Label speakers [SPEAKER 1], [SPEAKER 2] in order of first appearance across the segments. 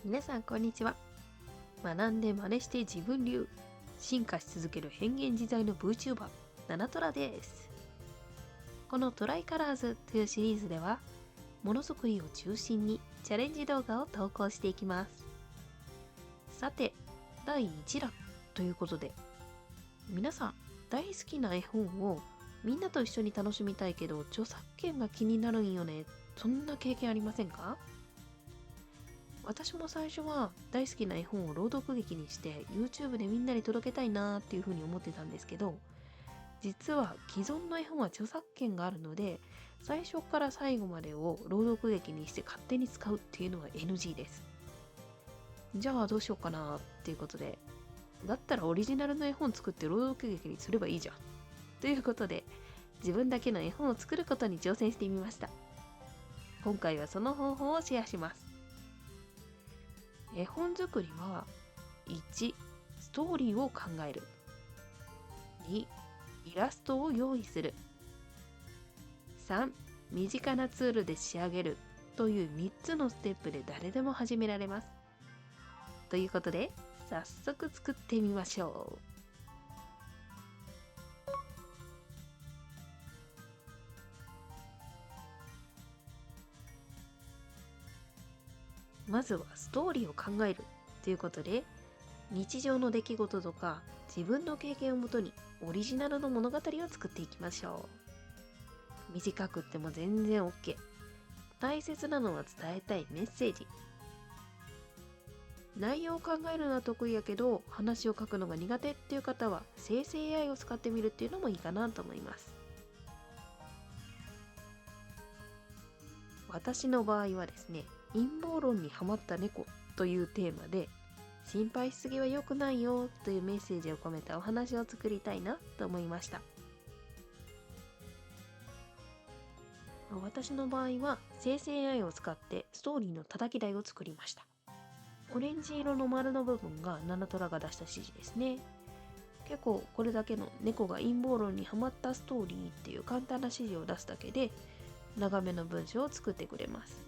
[SPEAKER 1] 皆さんこんにちは。学んで真似して自分流、進化し続ける変幻自在の VTuber ナナトラです。このトライカラーズというシリーズでは、ものづくりを中心にチャレンジ動画を投稿していきます。さて、第1弾ということで、皆さん大好きな絵本をみんなと一緒に楽しみたいけど著作権が気になるんよね。そんな経験ありませんか？私も最初は大好きな絵本を朗読劇にして YouTube でみんなに届けたいなーっていうふうに思ってたんですけど、実は既存の絵本は著作権があるので、最初から最後までを朗読劇にして勝手に使うっていうのは NG です。じゃあどうしようかなっていうことで、だったらオリジナルの絵本作って朗読劇にすればいいじゃんということで、自分だけの絵本を作ることに挑戦してみました。今回はその方法をシェアします。絵本作りは1、ストーリーを考える。2、イラストを用意する。3、身近なツールで仕上げるという3つのステップで誰でも始められます。ということで、早速作ってみましょう。まずはストーリーを考えるということで、日常の出来事とか自分の経験をもとにオリジナルの物語を作っていきましょう。短くっても全然 OK。大切なのは伝えたいメッセージ。内容を考えるのは得意やけど話を書くのが苦手っていう方は生成 AI を使ってみるっていうのもいいかなと思います。私の場合はですね、陰謀論にはまった猫というテーマで、心配しすぎは良くないよというメッセージを込めたお話を作りたいなと思いました。私の場合は生成 AI を使ってストーリーの叩き台を作りました。オレンジ色の丸の部分がナナトラが出した指示ですね。結構これだけの猫が陰謀論にはまったストーリーっていう簡単な指示を出すだけで長めの文章を作ってくれます。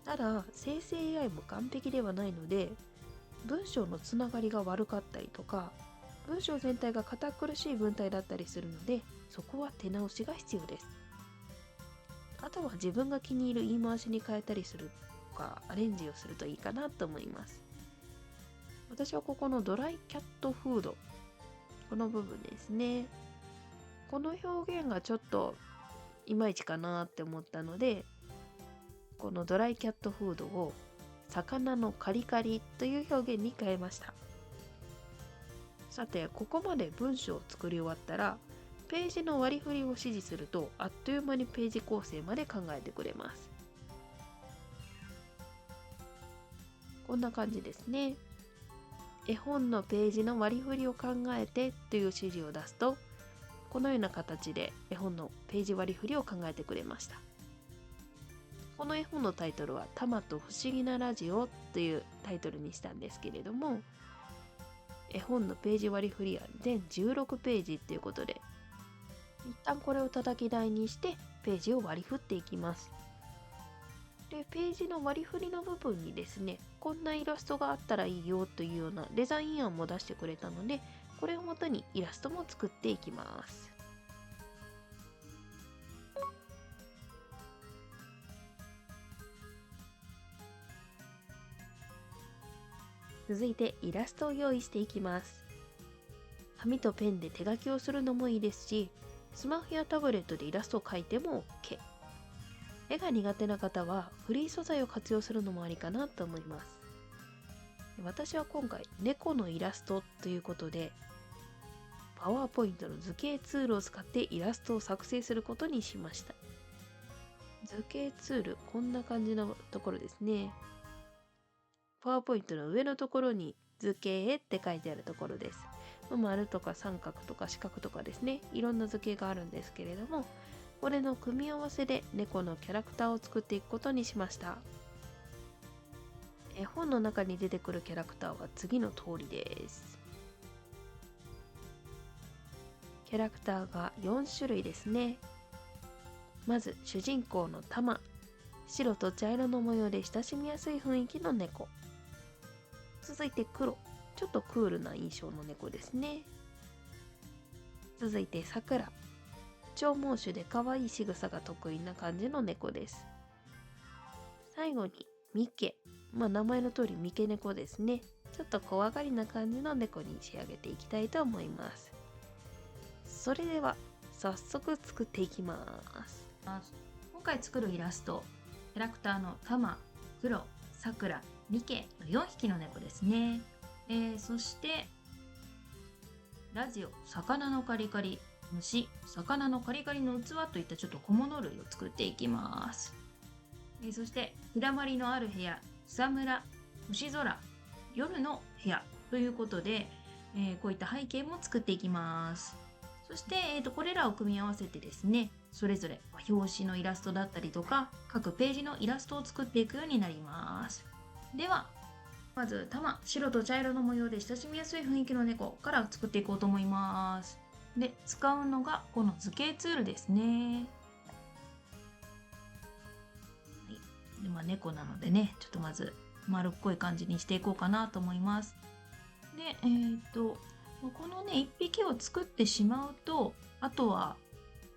[SPEAKER 1] ただ生成 AI も完璧ではないので、文章のつながりが悪かったりとか、文章全体が堅苦しい文体だったりするので、そこは手直しが必要です。あとは自分が気に入る言い回しに変えたりするとかアレンジをするといいかなと思います。私はここのドライキャットフード、この部分ですね。この表現がちょっといまいちかなって思ったので、このドライキャットフードを魚のカリカリという表現に変えました。さて、ここまで文章を作り終わったら、ページの割り振りを指示すると、あっという間にページ構成まで考えてくれます。こんな感じですね。絵本のページの割り振りを考えてという指示を出すと、このような形で絵本のページ割り振りを考えてくれました。この絵本のタイトルはタマと不思議なラジオというタイトルにしたんですけれども、絵本のページ割り振りは全16ページということで、一旦これを叩き台にしてページを割り振っていきます。で、ページの割り振りの部分にですね、こんなイラストがあったらいいよというようなデザイン案も出してくれたので、これをもとにイラストも作っていきます。続いてイラストを用意していきます。紙とペンで手書きをするのもいいですし、スマホやタブレットでイラストを描いても OK。絵が苦手な方はフリー素材を活用するのもありかなと思います。私は今回猫のイラストということで、パワーポイントの図形ツールを使ってイラストを作成することにしました。図形ツール、こんな感じのところですね。パワーポイントの上のところに図形って書いてあるところです。丸とか三角とか四角とかですね、いろんな図形があるんですけれども、これの組み合わせで猫のキャラクターを作っていくことにしました。絵本の中に出てくるキャラクターは次の通りです。キャラクターが4種類ですね。まず主人公のタマ、白と茶色の模様で親しみやすい雰囲気の猫。続いて黒、ちょっとクールな印象の猫ですね。続いて桜、長毛種で可愛い仕草が得意な感じの猫です。最後にミケ、名前の通り三毛猫ですね。ちょっと怖がりな感じの猫に仕上げていきたいと思います。それでは早速作っていきます。
[SPEAKER 2] 今回作るイラスト、キャラクターのタマ、クロ、サクラ、ミケの4匹の猫ですね。そしてラジオ、魚のカリカリ、虫、魚のカリカリの器といったちょっと小物類を作っていきます。そして日だまりのある部屋、草むら、星空、夜の部屋ということで、こういった背景も作っていきます。そして、これらを組み合わせてですね、それぞれ表紙のイラストだったりとか各ページのイラストを作っていくようになります。ではまず白と茶色の模様で親しみやすい雰囲気の猫から作っていこうと思います。で、使うのがこの図形ツールですね。で、猫なのでね、ちょっとまず丸っこい感じにしていこうかなと思います。で、このね、1匹を作ってしまうと、あとは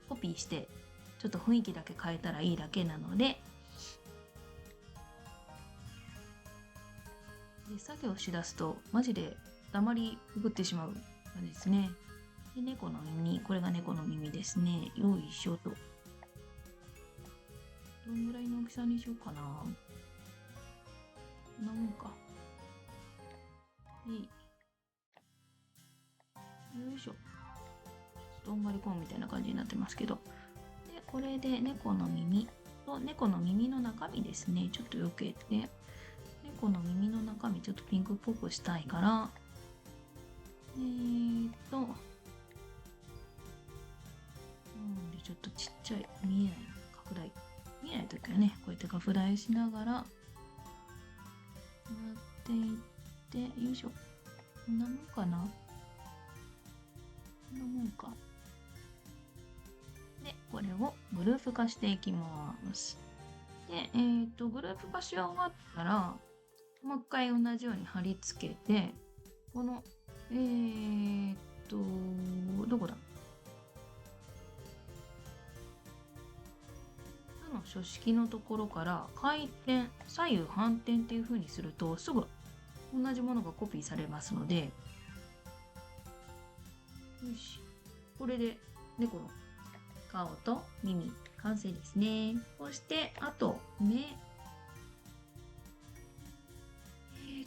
[SPEAKER 2] コピーしてちょっと雰囲気だけ変えたらいいだけなので、作業しだすとマジで黙りくぐってしまうんですね。で、猫の耳、これが猫の耳ですね。よいしょと。どんぐらいの大きさにしようかな。こんなもんか。よいしょ。どんがりコーンみたいな感じになってますけど。で、これで猫の耳と猫の耳の中身ですね。ちょっと避けて。猫の耳の中身ちょっとピンクっぽくしたいから、ちょっとちっちゃい、見えない拡大。見えないときはね、こうやって拡大しながら、やっていって、よいしょ。こんなもんかな。こんなもんか。で、これをグループ化していきます。で、グループ化し終わったら、もう一回同じように貼り付けて、この、どこだ図の書式のところから回転、左右反転っていう風にすると、すぐ同じものがコピーされますので、よし。これで猫の顔と耳、完成ですね。そして、あと、目。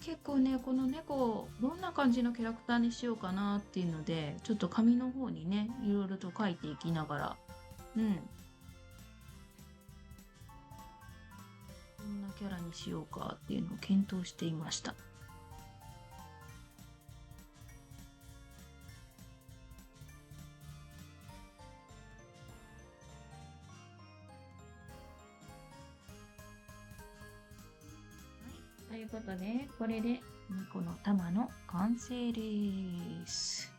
[SPEAKER 2] 結構ね、この猫、どんな感じのキャラクターにしようかなっていうので、ちょっと紙の方にね、いろいろと書いていきながら、こんなキャラにしようかっていうのを検討していました。ということで、これで猫の玉の完成です。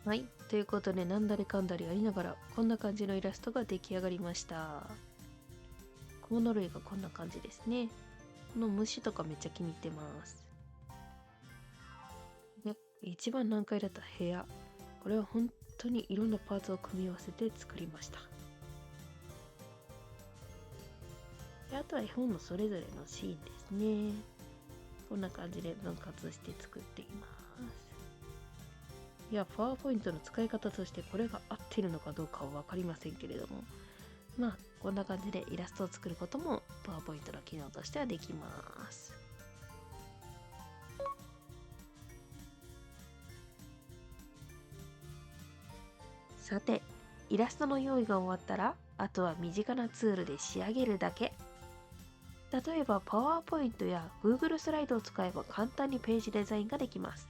[SPEAKER 1] はい、ということでなんだりかんだりありながらこんな感じのイラストが出来上がりました。小物類がこんな感じですね。この虫とかめっちゃ気に入ってます。で、一番難解だった部屋。これは本当にいろんなパーツを組み合わせて作りました。であとは絵本のそれぞれのシーンですね。こんな感じで分割して作っています。いや、パワーポイントの使い方としてこれが合ってるのかどうかは分かりませんけれども、まあこんな感じでイラストを作ることもパワーポイントの機能としてはできます。さて、イラストの用意が終わったら、あとは身近なツールで仕上げるだけ。例えばパワーポイントや Google スライドを使えば簡単にページデザインができます。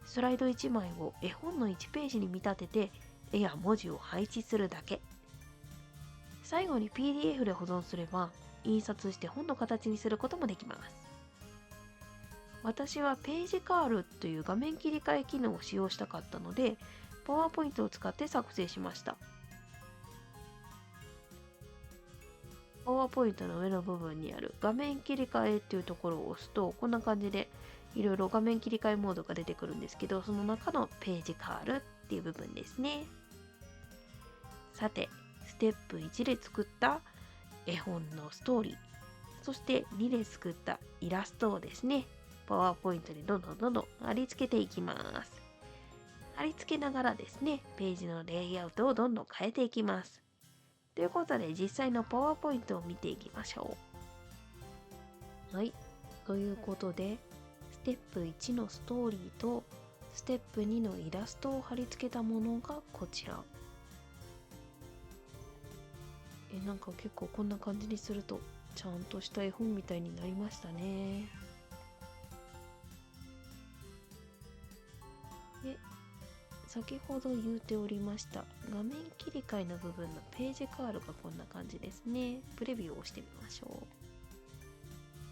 [SPEAKER 1] スライド1枚を絵本の1ページに見立てて絵や文字を配置するだけ。最後に PDF で保存すれば印刷して本の形にすることもできます。私はページカールという画面切り替え機能を使用したかったので、パワーポイントを使って作成しました。パワーポイントの上の部分にある画面切り替えっていうところを押すと、こんな感じでいろいろ画面切り替えモードが出てくるんですけど、その中のページカールっていう部分ですね。さて、ステップ1で作った絵本のストーリー、そして2で作ったイラストをですね、パワーポイントにどんどん貼り付けていきます。貼り付けながらですね、ページのレイアウトをどんどん変えていきます。ということで実際のパワーポイントを見ていきましょう。はい。ということで、ステップ1のストーリーとステップ2のイラストを貼り付けたものがこちら。なんか結構こんな感じにするとちゃんとした絵本みたいになりましたね。で、先ほど言うておりました画面切り替えの部分のページカールがこんな感じですね。プレビューをしてみましょ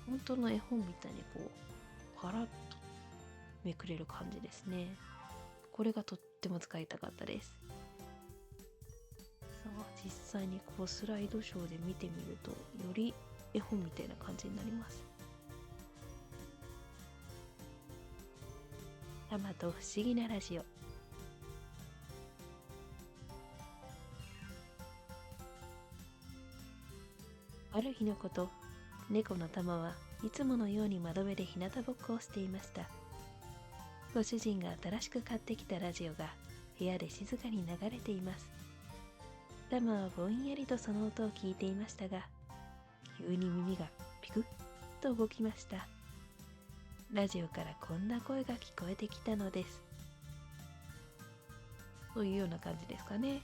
[SPEAKER 1] う。本当の絵本みたいにこうパラッとめくれる感じですね。これがとっても使いたかったです。さあ実際にこうスライドショーで見てみると、より絵本みたいな感じになります。タマと不思議なラジオ。ある日のこと、猫のタマはいつものように窓辺で日向ぼっこをしていました。ご主人が新しく買ってきたラジオが部屋で静かに流れています。タマはぼんやりとその音を聞いていましたが、急に耳がピクッと動きました。ラジオからこんな声が聞こえてきたのです。というような感じですかね。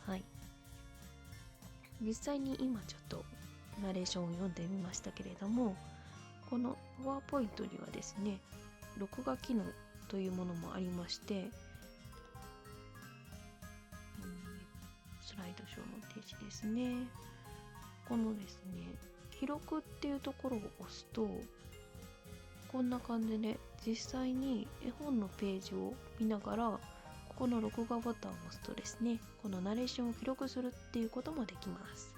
[SPEAKER 1] はい。実際に今ちょっとナレーションを読んでみましたけれども、このパワーポイントにはですね、録画機能というものもありまして、スライドショーのページですね。このですね、記録っていうところを押すと、こんな感じで実際に絵本のページを見ながら、ここの録画ボタンを押すとですね、このナレーションを記録するっていうこともできます。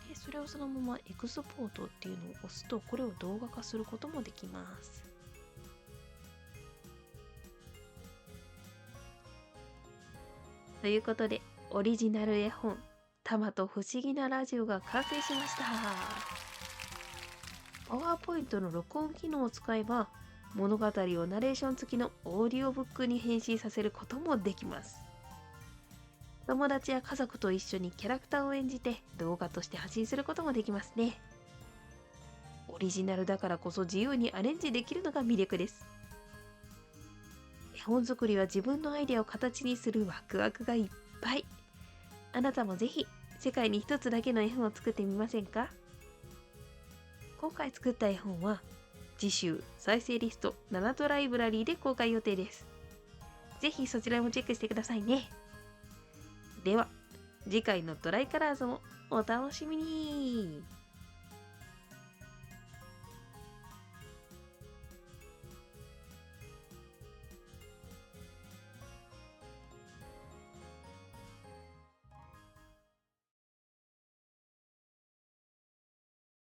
[SPEAKER 1] で、それをそのままエクスポートっていうのを押すと、これを動画化することもできます。ということで、オリジナル絵本タマと不思議なラジオが完成しました。パワーポイントの録音機能を使えば、物語をナレーション付きのオーディオブックに変身させることもできます。友達や家族と一緒にキャラクターを演じて動画として発信することもできますね。オリジナルだからこそ自由にアレンジできるのが魅力です。絵本作りは自分のアイデアを形にするワクワクがいっぱい。あなたもぜひ世界に一つだけの絵本を作ってみませんか？今回作った絵本は次週再生リスト7とライブラリーで公開予定です。ぜひそちらもチェックしてくださいね。では次回のトライカラーズもお楽しみに。